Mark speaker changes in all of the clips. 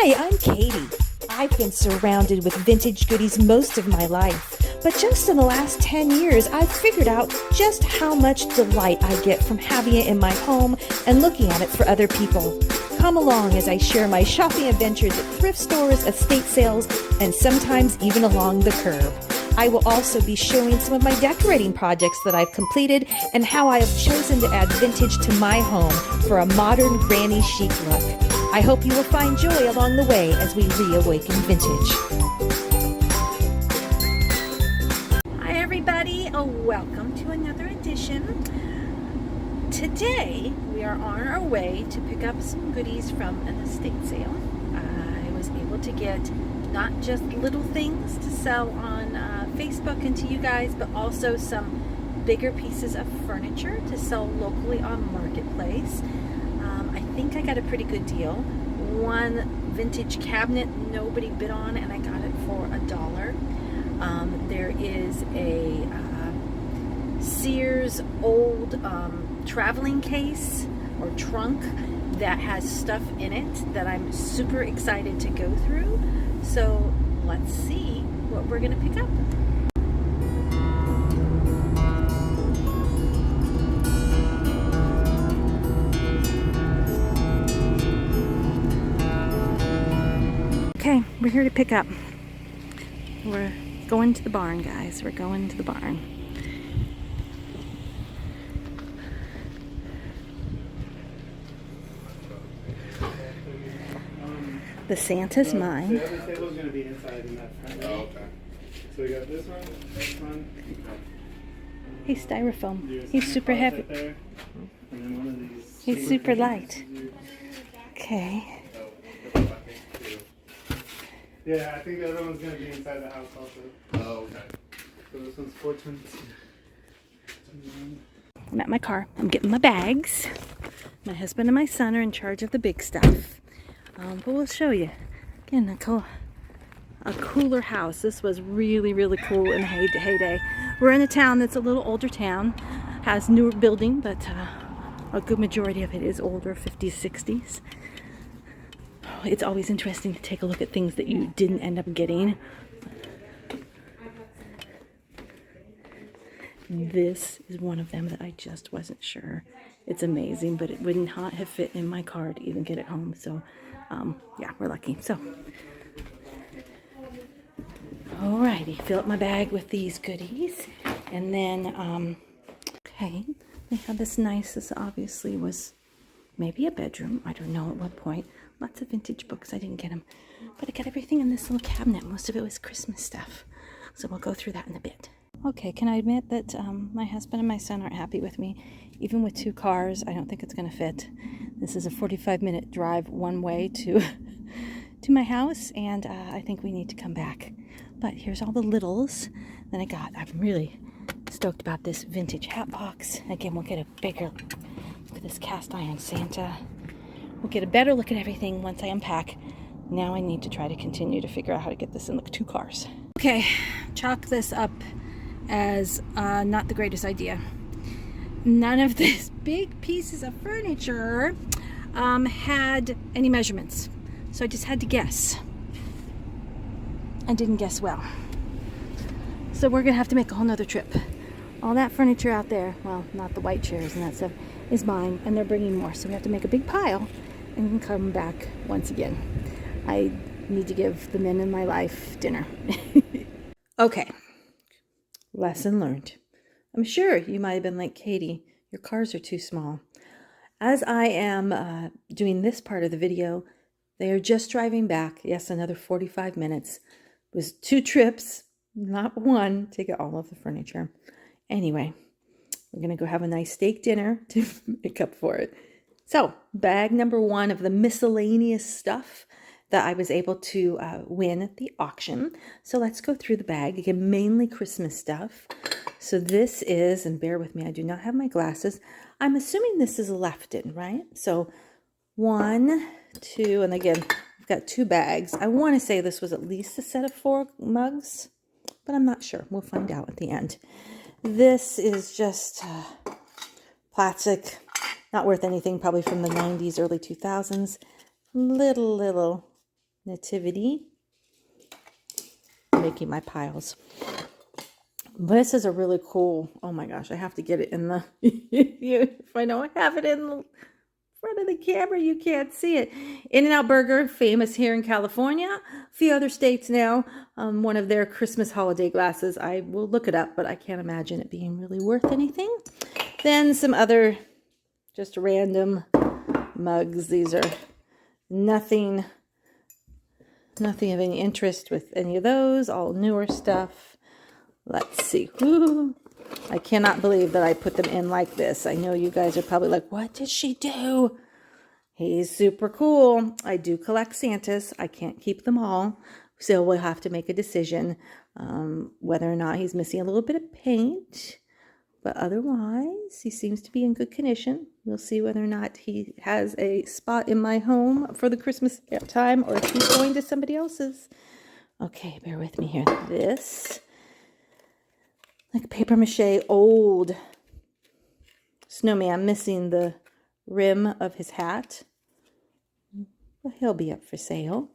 Speaker 1: Hi, I'm Katie. I've been surrounded with vintage goodies most of my life, but just in the last 10 years, I've figured out just how much delight I get from having it in my home and looking at it for other people. Come along as I share my shopping adventures at thrift stores, estate sales, and sometimes even along the curb. I will also be showing some of my decorating projects that I've completed and how I have chosen to add vintage to my home for a modern granny chic look. I hope you will find joy along the way as we reawaken vintage. Hi everybody, welcome to another edition. Today we are on our way to pick up some goodies from an estate sale. I was able to get not just little things to sell on Facebook and to you guys, but also some bigger pieces of furniture to sell locally on Marketplace. I think I got a pretty good deal. One vintage cabinet nobody bid on, and I got it for $1. There is a Sears old traveling case or trunk that has stuff in it that I'm super excited to go through. So let's see what we're gonna pick up. Okay, we're here to pick up. We're going to the barn, guys. We're going to the barn. The Santa's mine.
Speaker 2: The other table's going to be inside in that front row. Oh, okay. So we got this one.
Speaker 1: He's styrofoam. He's super heavy.
Speaker 2: There, and then one of these.
Speaker 1: He's super light. Okay.
Speaker 2: Yeah, I think the other one's going to be inside the house also.
Speaker 3: Oh, okay.
Speaker 2: So this one's 422.
Speaker 1: I'm at my car. I'm getting my bags. My husband and my son are in charge of the big stuff. But we'll show you. Again, a cooler house. This was really, really cool in the heyday. We're in a town that's a little older town. Has newer building, but a good majority of it is older, 50s, 60s. It's always interesting to take a look at things that you didn't end up getting. This is one of them that I just wasn't sure. It's amazing, but it would not have fit in my car to even get it home. So, yeah, we're lucky. So, alrighty, fill up my bag with these goodies. And then, okay, they had this this obviously was maybe a bedroom. I don't know at what point. Lots of vintage books. I didn't get them. But I got everything in this little cabinet. Most of it was Christmas stuff. So we'll go through that in a bit. Okay, can I admit that my husband and my son aren't happy with me? Even with 2 cars, I don't think it's going to fit. This is a 45-minute drive one way to my house, and I think we need to come back. But here's all the littles that I got. I'm really stoked about this vintage hat box. Again, we'll get a bigger look at this cast iron Santa. We'll get a better look at everything once I unpack. Now I need to try to continue to figure out how to get this in the 2 cars. Okay, chalk this up as not the greatest idea. None of these big pieces of furniture had any measurements, so I just had to guess. I didn't guess well, so we're gonna have to make a whole nother trip. All that furniture out there, well, not the white chairs and that stuff, is mine, and they're bringing more, so we have to make a big pile and come back once again. I need to give the men in my life dinner. Okay. Lesson learned. I'm sure you might have been like, Katie, your cars are too small. As I am doing this part of the video, they are just driving back. Yes, another 45 minutes. It was 2 trips, not one, to get all of the furniture. Anyway, we're going to go have a nice steak dinner to make up for it. So, bag number 1 of the miscellaneous stuff that I was able to win at the auction. So let's go through the bag. Again, mainly Christmas stuff. So this is, and bear with me, I do not have my glasses. I'm assuming this is a Lefton, right? So 1, 2, and again, I've got 2 bags. I want to say this was at least a set of 4 mugs, but I'm not sure. We'll find out at the end. This is just plastic, not worth anything, probably from the 90s, early 2000s. Little nativity. Making my piles. This is a really cool, oh my gosh, I have to get it in the, if I don't have it in the front of the camera, you can't see it. In-N-Out Burger, famous here in California, a few other states now. One of their Christmas holiday glasses. I will look it up, but I can't imagine it being really worth anything. Then some other just random mugs. These are nothing of any interest with any of those, all newer stuff. Let's see. Ooh, I cannot believe that I put them in like this. I know you guys are probably like, what did she do? He's super cool. I do collect Santas. I can't keep them all. So we'll have to make a decision whether or not he's missing a little bit of paint. But otherwise, he seems to be in good condition. We'll see whether or not he has a spot in my home for the Christmas time or if he's going to somebody else's. Okay, bear with me here. This, like paper mache old snowman missing the rim of his hat. Well, he'll be up for sale.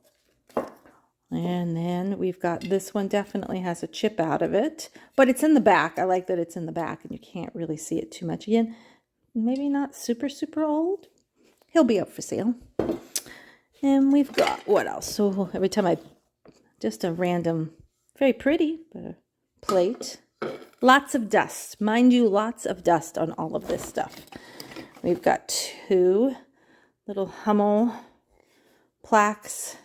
Speaker 1: And then we've got this one, definitely has a chip out of it, but it's in the back. I like that it's in the back and you can't really see it too much. Again, maybe not super, super old. He'll be up for sale. And we've got, what else? So every time just a random, very pretty, but a plate. Lots of dust. Mind you, lots of dust on all of this stuff. We've got 2 little Hummel plaques.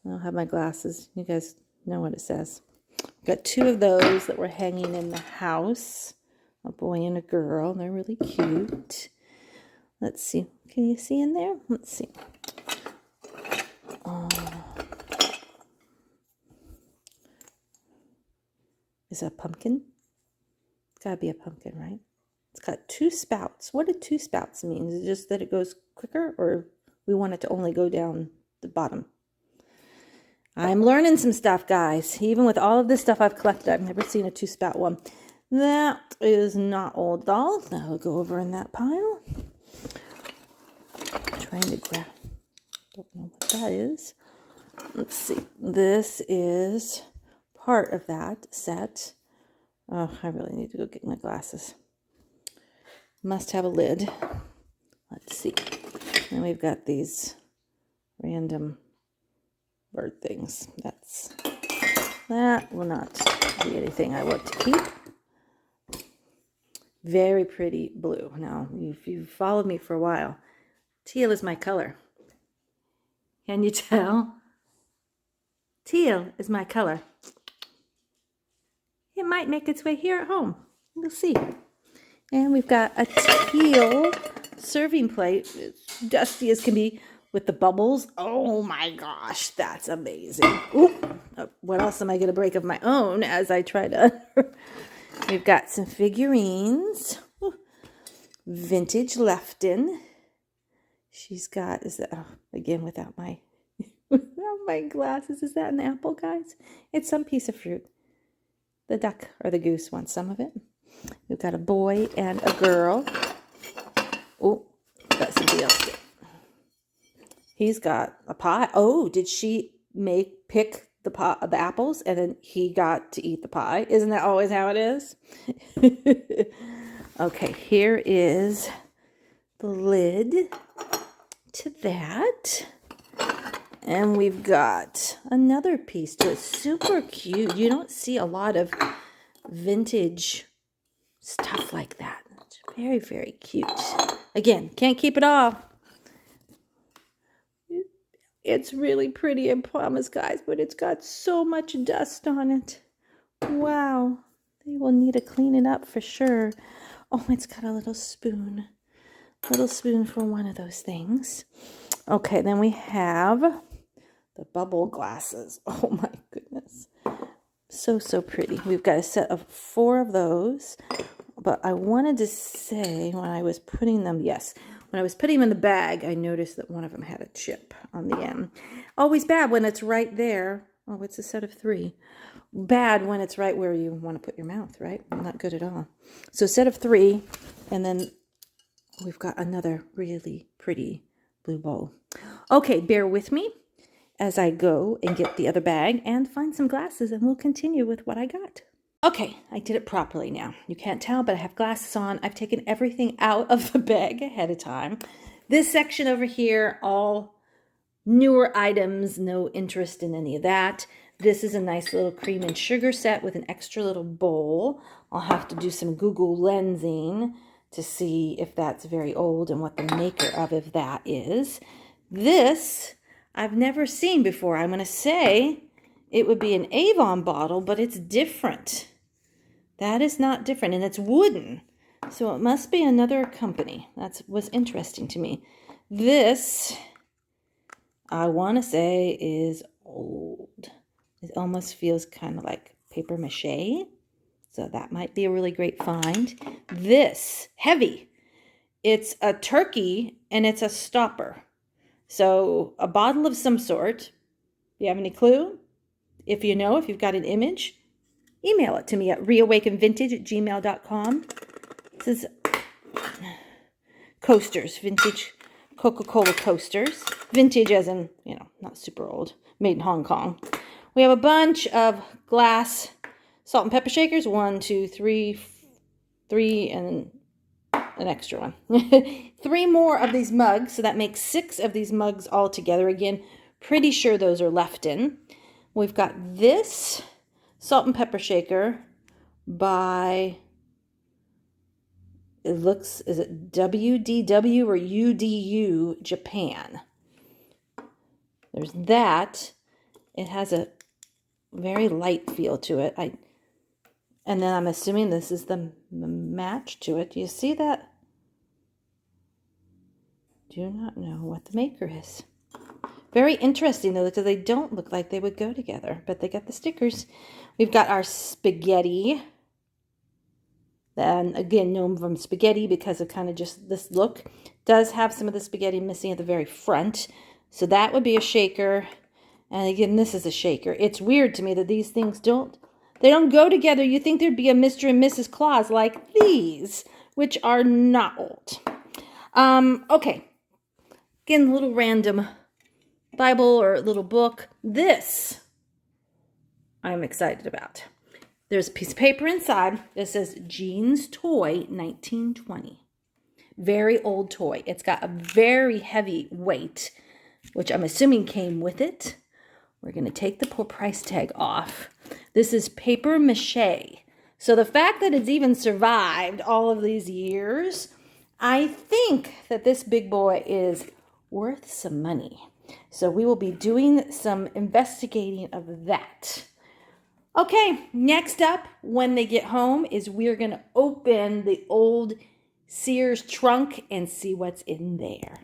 Speaker 1: I don't have my glasses. You guys know what it says. We've got 2 of those that were hanging in the house. A boy and a girl. They're really cute. Let's see. Can you see in there? Let's see. Is it a pumpkin? It's got to be a pumpkin, right? It's got 2 spouts. What do 2 spouts mean? Is it just that it goes quicker, or we want it to only go down the bottom? I'm learning some stuff, guys. Even with all of this stuff I've collected, I've never seen a 2-spout one. That is not old doll. That'll go over in that pile. I'm trying to grab. Don't know what that is. Let's see. This is part of that set. Oh, I really need to go get my glasses. Must have a lid. Let's see. And we've got these random bird things. That will not be anything I want to keep. Very pretty blue. Now, if you've followed me for a while, teal is my color. Can you tell? Teal is my color. It might make its way here at home. We'll see. And we've got a teal serving plate. It's dusty as can be with the bubbles. Oh my gosh, that's amazing. Ooh, what else am I going to break of my own as I try to... We've got some figurines. Ooh. Vintage Lefton. She's got, is that, oh, again, without my glasses. Is that an apple, guys? It's some piece of fruit. The duck or the goose wants some of it. We've got a boy and a girl. Oh, got somebody else. He's got a pie. Oh, did she pick the apples and then he got to eat the pie? Isn't that always how it is? Okay, here is the lid to that. And we've got another piece to it. Super cute. You don't see a lot of vintage stuff like that. It's very, very cute. Again, can't keep it all. It's really pretty, I promise, guys, but it's got so much dust on it. Wow. They will need to clean it up for sure. Oh, it's got a little spoon. Little spoon for one of those things. Okay, then we have the bubble glasses. Oh my goodness. So, so pretty. We've got a set of 4 of those. But I wanted to say when I was putting them, when I was putting them in the bag, I noticed that one of them had a chip on the end. Always bad when it's right there. Oh, it's a set of 3. Bad when it's right where you want to put your mouth, right? Not good at all. So set of 3, and then we've got another really pretty blue bowl. Okay, bear with me as I go and get the other bag and find some glasses, and we'll continue with what I got. Okay, I did it properly now. You can't tell, but I have glasses on. I've taken everything out of the bag ahead of time. This section over here, all newer items, no interest in any of that. This is a nice little cream and sugar set with an extra little bowl. I'll have to do some Google lensing to see if that's very old and what the maker of that is. This I've never seen before. I'm going to say it would be an Avon bottle, but it's different. That is not different, and it's wooden. So it must be another company. That was interesting to me. This, I want to say, is old. It almost feels kind of like paper mache. So that might be a really great find. This, heavy. It's a turkey and it's a stopper. So a bottle of some sort. Do you have any clue? If you know, if you've got an image, email it to me at reawakenvintage@gmail.com. This is coasters, vintage Coca-Cola coasters. Vintage as in, you know, not super old. Made in Hong Kong. We have a bunch of glass salt and pepper shakers. 1, 2, 3, and an extra one. 3 more of these mugs. So that makes 6 of these mugs all together. Again, pretty sure those are Lefton. We've got this salt and pepper shaker by, it looks, is it WDW or UDU Japan? There's that. It has a very light feel to it. And then I'm assuming this is the match to it. Do you see that? Do not know what the maker is. Very interesting though, because they don't look like they would go together, but they got the stickers. We've got our spaghetti. And again, known from spaghetti because of kind of just this look. Does have some of the spaghetti missing at the very front. So that would be a shaker. And again, this is a shaker. It's weird to me that these things don't go together. You think there'd be a Mr. and Mrs. Claus like these, which are not old. Okay. Again, a little random Bible or little book. This I'm excited about. There's a piece of paper inside that says Jean's Toy 1920. Very old toy. It's got a very heavy weight, which I'm assuming came with it. We're going to take the poor price tag off. This is paper mache. So the fact that it's even survived all of these years, I think that this big boy is worth some money. So we will be doing some investigating of that. Okay, next up, when they get home, is we're going to open the old Sears trunk and see what's in there.